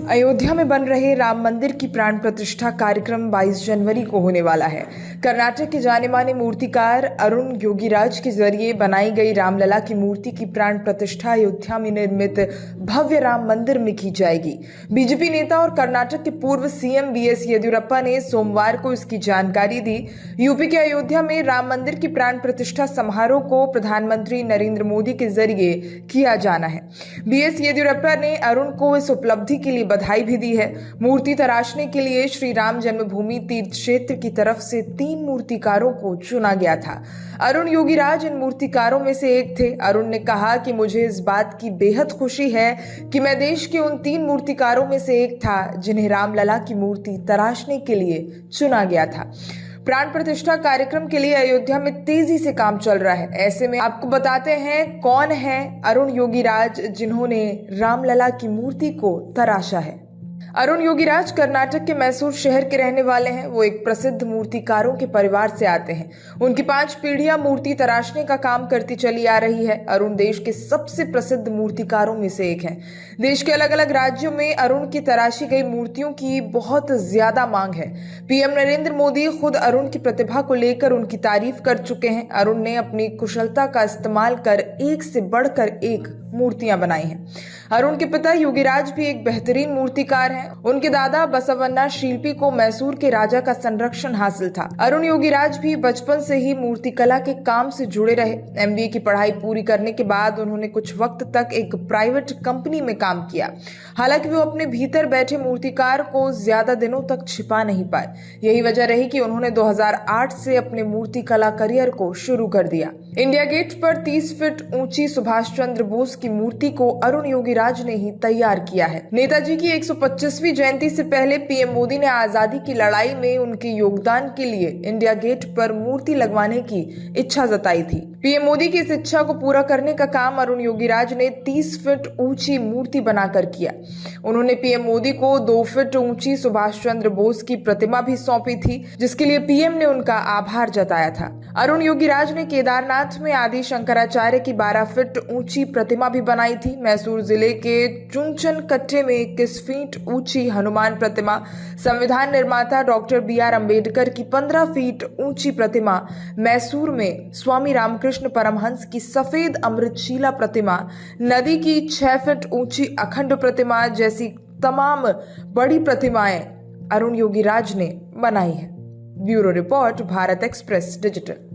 अयोध्या में बन रहे राम मंदिर की प्राण प्रतिष्ठा कार्यक्रम 22 जनवरी को होने वाला है। कर्नाटक के जाने माने मूर्तिकार अरुण योगीराज के जरिए बनाई गई रामलला की मूर्ति की प्राण प्रतिष्ठा अयोध्या में निर्मित भव्य राम मंदिर में की जाएगी। बीजेपी नेता और कर्नाटक के पूर्व सीएम बीएस येदियुरप्पा ने सोमवार को इसकी जानकारी दी। यूपी के अयोध्या में राम मंदिर की प्राण प्रतिष्ठा समारोह को प्रधानमंत्री नरेंद्र मोदी के जरिए किया जाना है। बीएस येदियुरप्पा ने अरुण को इस उपलब्धि के लिए बधाई भी दी है। मूर्ति तराशने के लिए श्री राम जन्मभूमि तीर्थ क्षेत्र की तरफ से 3 मूर्तिकारों को चुना गया था। अरुण योगीराज इन मूर्तिकारों में से एक थे। अरुण ने कहा कि मुझे इस बात की बेहद खुशी है कि मैं देश के उन 3 मूर्तिकारों में से एक था जिन्हें रामलला की मूर्ति तराशने के लिए चुना गया था। प्राण प्रतिष्ठा कार्यक्रम के लिए अयोध्या में तेजी से काम चल रहा है। ऐसे में आपको बताते हैं कौन है अरुण योगीराज जिन्होंने रामलला की मूर्ति को तराशा है। अरुण योगीराज कर्नाटक के मैसूर शहर के रहने वाले हैं। वो एक प्रसिद्ध मूर्तिकारों के परिवार से आते हैं। उनकी 5 पीढ़ियां मूर्ति तराशने का काम करती चली आ रही है। अरुण देश के सबसे प्रसिद्ध मूर्तिकारों में से एक हैं। देश के अलग अलग राज्यों में अरुण की तराशी गई मूर्तियों की बहुत ज्यादा मांग है। पीएम नरेंद्र मोदी खुद अरुण की प्रतिभा को लेकर उनकी तारीफ कर चुके हैं। अरुण ने अपनी कुशलता का इस्तेमाल कर एक से बढ़कर एक मूर्तियां बनाई हैं। अरुण के पिता योगीराज भी एक बेहतरीन मूर्तिकार हैं। उनके दादा बसवन्ना शिल्पी को मैसूर के राजा का संरक्षण हासिल था। अरुण योगीराज भी बचपन से ही मूर्तिकला के काम से जुड़े रहे। एमबीए की पढ़ाई पूरी करने के बाद उन्होंने कुछ वक्त तक एक प्राइवेट कंपनी में काम किया। हालांकि वो अपने भीतर बैठे मूर्तिकार को ज्यादा दिनों तक छिपा नहीं पाए। यही वजह रही कि उन्होंने 2008 से अपने मूर्तिकला करियर को शुरू कर दिया। इंडिया गेट पर 30 फीट ऊंची सुभाष चंद्र बोस की मूर्ति को अरुण योगीराज ने ही तैयार किया है। नेताजी की 125वीं जयंती से पहले पीएम मोदी ने आजादी की लड़ाई में उनके योगदान के लिए इंडिया गेट पर मूर्ति लगवाने की इच्छा जताई थी। पीएम मोदी की इस इच्छा को पूरा करने का काम अरुण योगीराज ने 30 फीट ऊंची मूर्ति बनाकर किया। उन्होंने पीएम मोदी को 2 फीट ऊंची सुभाष चंद्र बोस की प्रतिमा भी सौंपी थी, जिसके लिए पीएम ने उनका आभार जताया था। अरुण योगीराज ने केदारनाथ में आदि शंकराचार्य की 12 फीट ऊंची प्रतिमा भी बनाई थी। मैसूर जिले के चुनचन कट्टे में 21 फीट ऊंची हनुमान प्रतिमा, संविधान निर्माता डॉक्टर BR अम्बेडकर की 15 फीट ऊंची प्रतिमा, मैसूर में स्वामी रामकृष्ण परमहंस की सफेद अमृतशिला प्रतिमा, नदी की 6 फीट ऊंची अखंड प्रतिमा जैसी तमाम बड़ी प्रतिमाएं अरुण योगीराज ने बनाई है। Bureau report, Bharat express digital.